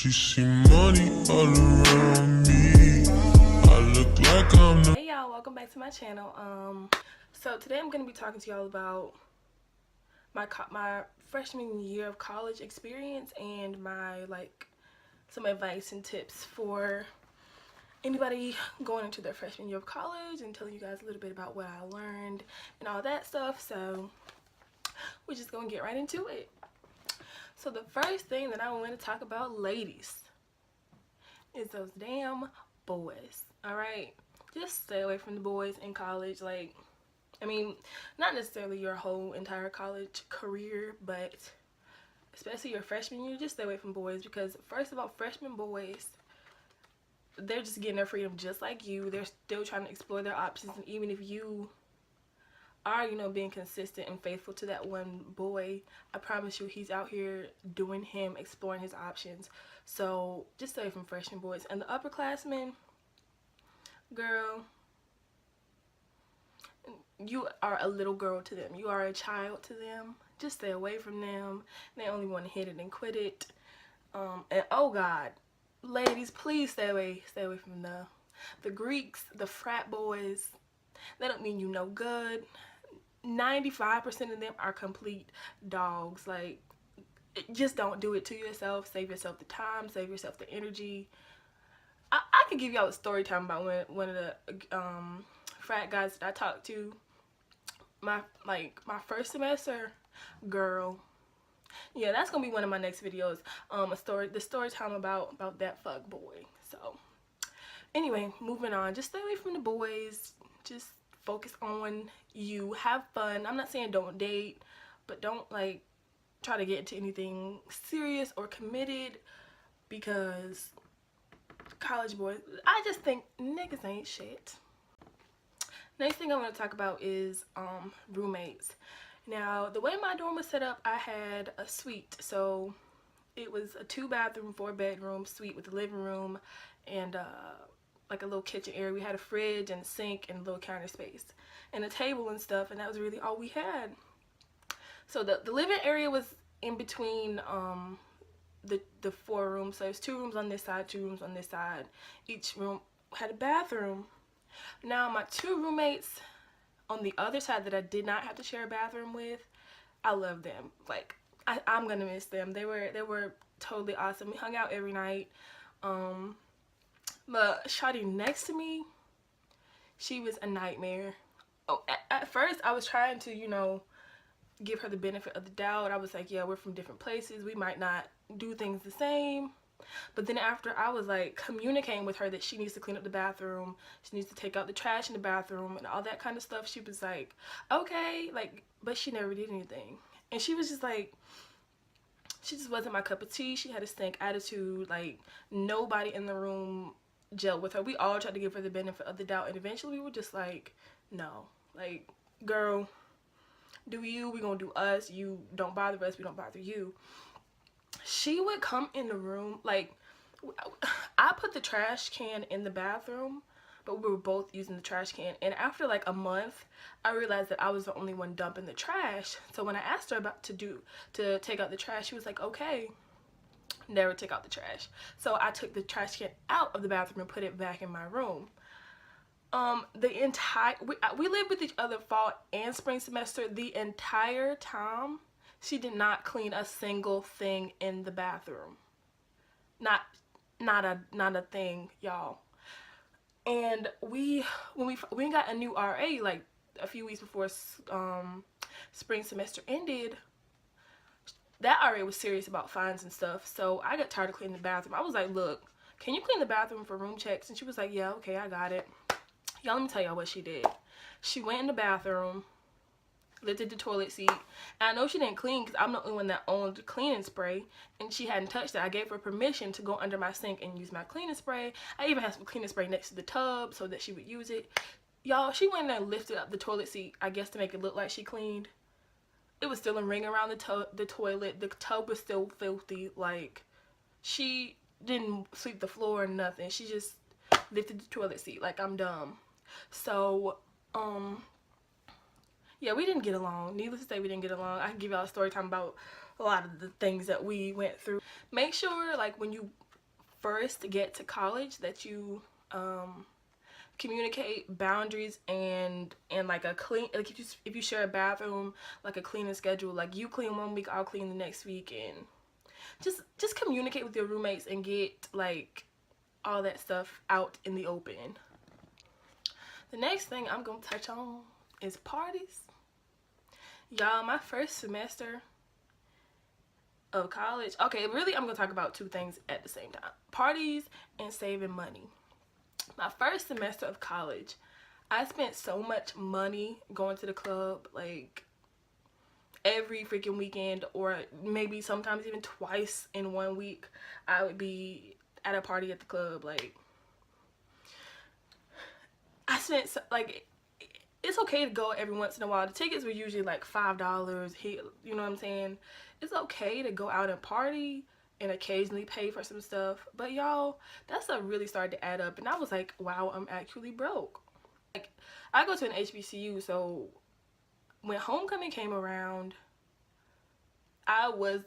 She see money all around me. I look like I'm Hey y'all, welcome back to my channel. So today I'm gonna be talking to y'all about my freshman year of college experience and my some advice and tips for anybody going into their freshman year of college, and telling you guys a little bit about what I learned and all that stuff. So we're just gonna get right into it. So the first thing that I want to talk about, ladies, is those damn boys. All right, just stay away from the boys in college. Like, I mean, not necessarily your whole entire college career, but especially your freshman year, just stay away from boys, because first of all, freshman boys, they're just getting their freedom just like you. They're still trying to explore their options, and even if you are, being consistent and faithful to that one boy, I promise you he's out here doing him, exploring his options. So just stay away from freshman boys. And the upperclassmen, girl, you are a little girl to them. You are a child to them. Just stay away from them. They only want to hit it and quit it. And oh God, ladies, please stay away from the Greeks, the frat boys. They don't mean you no good. 95% of them are complete dogs. Like, just don't do it to yourself. Save yourself the time. Save yourself the energy. I can give y'all a story time about one of the frat guys that I talked to. My first semester, girl. Yeah, that's gonna be one of my next videos. The story time about that fuck boy. So anyway, moving on. Just stay away from the boys. Just focus on you. Have fun. I'm not saying don't date, but don't try to get into anything serious or committed, because college boys, I just think niggas ain't shit. Next thing I want to talk about is roommates. Now, the way my dorm was set up, I had a suite. So it was a 2-bathroom, 4-bedroom suite with a living room and like a little kitchen area. We had a fridge and a sink and a little counter space and a table and stuff, and that was really all we had. So the living area was in between the 4 rooms. So there's 2 rooms on this side, 2 rooms on this side. Each room had a bathroom. Now, my 2 roommates on the other side that I did not have to share a bathroom with, I love them. Like, I'm gonna miss them. They were totally awesome. We hung out every night. But shawty next to me, she was a nightmare. Oh, at first I was trying to, give her the benefit of the doubt. I was like, yeah, we're from different places. We might not do things the same. But then after I was communicating with her that she needs to clean up the bathroom, she needs to take out the trash in the bathroom and all that kind of stuff, she was like, okay, but she never did anything. And she was just she just wasn't my cup of tea. She had a stank attitude. Nobody in the room gelled with her. We all tried to give her the benefit of the doubt, and eventually we were just no, girl, do you, we gonna do us. You don't bother us, we don't bother you. She would come in the room, I put the trash can in the bathroom, but we were both using the trash can, and after a month I realized that I was the only one dumping the trash. So when I asked her to take out the trash, she was like, okay, never take out the trash. So I took the trash can out of the bathroom and put it back in my room. We lived with each other fall and spring semester. The entire time she did not clean a single thing in the bathroom. Not a thing, y'all. And when we got a new RA a few weeks before spring semester ended, that RA was serious about fines and stuff. So I got tired of cleaning the bathroom. I was like, look, can you clean the bathroom for room checks? And she was like, yeah, okay, I got it. Y'all, let me tell y'all what she did. She went in the bathroom, lifted the toilet seat. And I know she didn't clean because I'm the only one that owned cleaning spray, and she hadn't touched it. I gave her permission to go under my sink and use my cleaning spray. I even had some cleaning spray next to the tub so that she would use it. Y'all, she went in there and lifted up the toilet seat, I guess to make it look like she cleaned. It was still a ring around the toilet. The tub was still filthy. She didn't sweep the floor or nothing. She just lifted the toilet seat. I'm dumb. So, yeah, we didn't get along. Needless to say, we didn't get along. I can give y'all a story time about a lot of the things that we went through. Make sure, when you first get to college that you communicate boundaries and like a clean, like if you share a bathroom, like a cleaning schedule, like you clean one week, I'll clean the next week, and just communicate with your roommates and get like all that stuff out in the open. The next thing I'm gonna touch on is parties. Y'all, my first semester of college, okay, really I'm gonna talk about two things at the same time: parties and saving money. My first semester of college, I spent so much money going to the club, like every freaking weekend, or maybe sometimes even twice in 1 week I would be at a party at the club. Like, I spent like, it's okay to go every once in a while. The tickets were usually like $5, you know what I'm saying? It's okay to go out and party and occasionally pay for some stuff, but y'all, that stuff really started to add up, and I was like, wow, I'm actually broke. Like, I go to an HBCU, so when homecoming came around, I was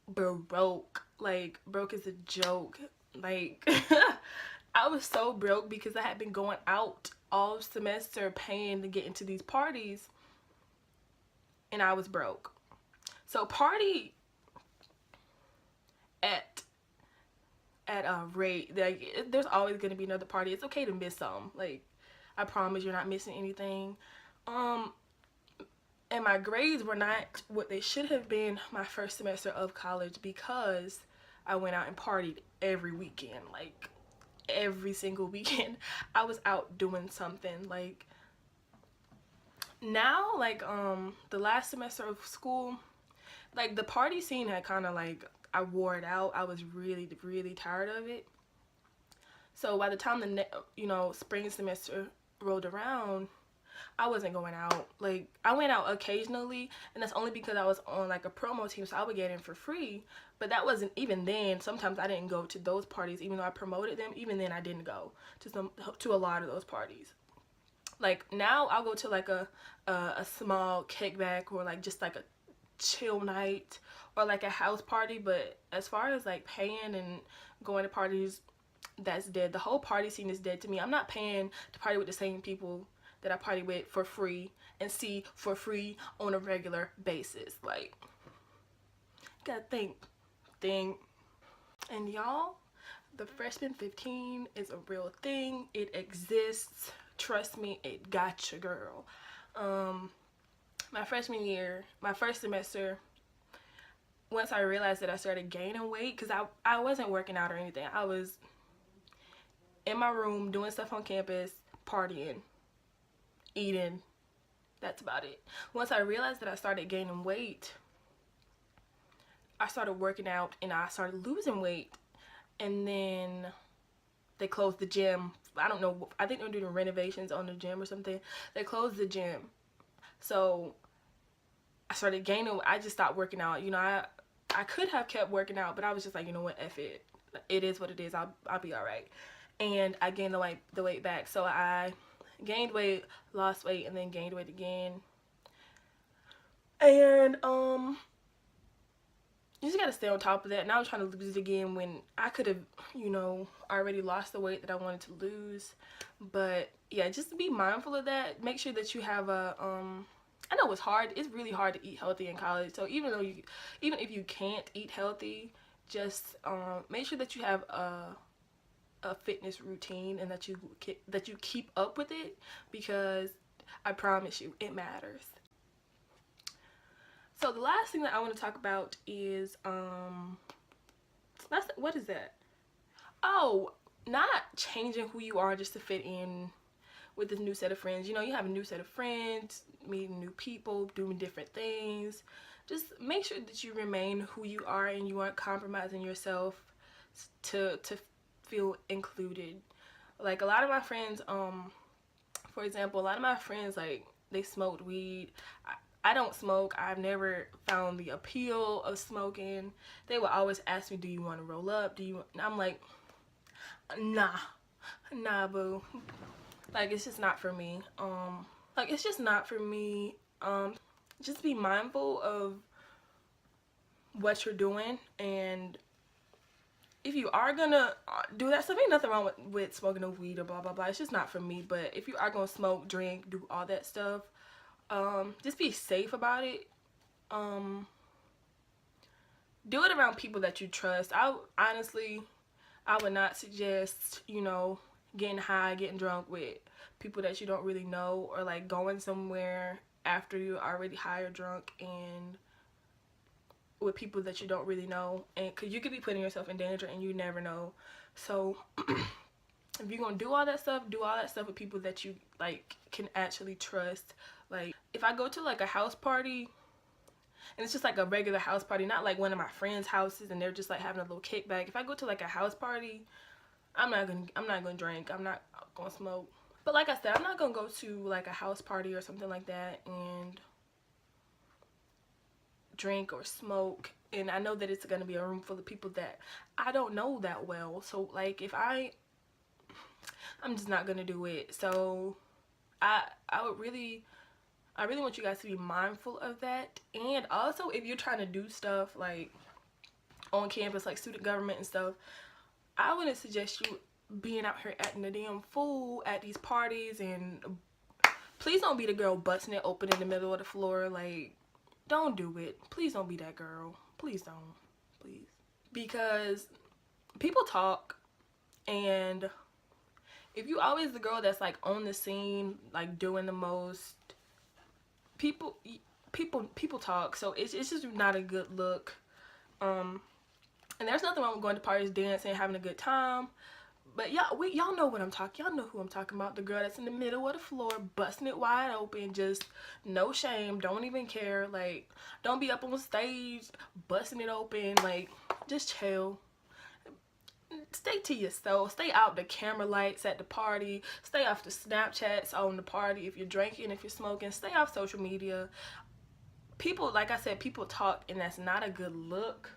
broke. Like, broke is a joke. Like, I was so broke because I had been going out all semester paying to get into these parties, and I was broke. So party at a rate, like, there's always going to be another party. It's okay to miss some. Like, I promise you're not missing anything. And my grades were not what they should have been my first semester of college because I went out and partied every weekend. Like, every single weekend I was out doing something. Like, now, like, the last semester of school, like, the party scene had kind of like, I wore it out. I was really, really tired of it. So by the time the spring semester rolled around, I wasn't going out. Like, I went out occasionally, and that's only because I was on like a promo team, so I would get in for free. But that wasn't, even then, sometimes I didn't go to those parties, even though I promoted them. Even then, I didn't go to a lot of those parties. Like, now I'll go to like a small kickback, or like just like a chill night, or like a house party. But as far as like paying and going to parties, that's dead. The whole party scene is dead to me. I'm not paying to party with the same people that I party with for free and see for free on a regular basis. Like, gotta think. And y'all, the freshman 15 is a real thing. It exists. Trust me, it got your girl. My freshman year, my first semester, once I realized that I started gaining weight, because I wasn't working out or anything. I was in my room doing stuff on campus, partying, eating. That's about it. Once I realized that I started gaining weight, I started working out and I started losing weight. And then they closed the gym. I don't know, I think they're doing renovations on the gym or something. They closed the gym. So I started gaining. I just stopped working out. You know, I could have kept working out, but I was just like, you know what, F it. It is what it is. I'll be all right. And I gained the weight back. So I gained weight, lost weight, and then gained weight again. And you just gotta stay on top of that. And I was trying to lose it again when I could have, you know, already lost the weight that I wanted to lose. But yeah, just be mindful of that. Make sure that you have a I know it's hard. It's really hard to eat healthy in college. So even if you can't eat healthy, just make sure that you have a fitness routine and that you keep up with it, because I promise you it matters. So the last thing that I want to talk about is what is that? Oh, not changing who you are just to fit in with this new set of friends. You know, you have a new set of friends, meeting new people, doing different things. Just make sure that you remain who you are and you aren't compromising yourself to feel included. Like, a lot of my friends, for example, a lot of my friends, like, they smoked weed. I don't smoke. I've never found the appeal of smoking. They would always ask me, do you want to roll up? And I'm like, nah, boo. Like, it's just not for me. It's just not for me. Just be mindful of what you're doing, and if you are gonna do that stuff, ain't nothing wrong with smoking no weed or blah blah blah. It's just not for me. But if you are gonna smoke, drink, do all that stuff, just be safe about it. Do it around people that you trust. Honestly, I would not suggest, you know, getting high, getting drunk with people that you don't really know, or like going somewhere after you're already high or drunk and with people that you don't really know, and because you could be putting yourself in danger and you never know. So if you're gonna do all that stuff with people that you like can actually trust. Like if I go to like a house party and it's just like a regular house party, not like one of my friends' houses and they're just like having a little kickback. If I go to like a house party, I'm not gonna drink, I'm not gonna smoke. But like I said, I'm not gonna go to like a house party or something like that and drink or smoke, and I know that it's gonna be a room full of people that I don't know that well. So like if I'm just not gonna do it. So I really want you guys to be mindful of that. And also, if you're trying to do stuff like on campus, like student government and stuff, I wouldn't suggest you being out here acting a damn fool at these parties. And please don't be the girl busting it open in the middle of the floor. Like, don't do it. Please don't be that girl. Please don't. Please. Because people talk, and if you always the girl that's like on the scene, like doing the most, people talk. So it's just not a good look. And there's nothing wrong with going to parties, dancing, having a good time. But y'all know what I'm talking. Y'all know who I'm talking about. The girl that's in the middle of the floor, busting it wide open, just no shame, don't even care. Like, don't be up on stage, busting it open. Like, just chill. Stay to yourself. Stay out the camera lights at the party. Stay off the Snapchats on the party. If you're drinking, if you're smoking, stay off social media. People, like I said, people talk, and that's not a good look.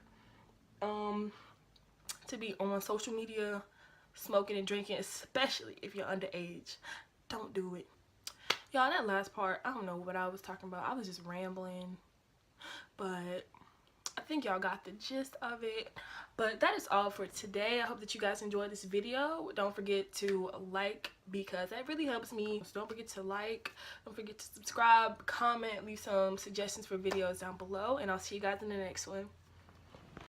To be on social media smoking and drinking, especially if you're underage. Don't do it. Y'all, that last part, I don't know what I was talking about. I was just rambling, but I think y'all got the gist of it. But that is all for today. I hope that you guys enjoyed this video. Don't forget to like, because that really helps me. So don't forget to like, don't forget to subscribe, comment, leave some suggestions for videos down below, and I'll see you guys in the next one.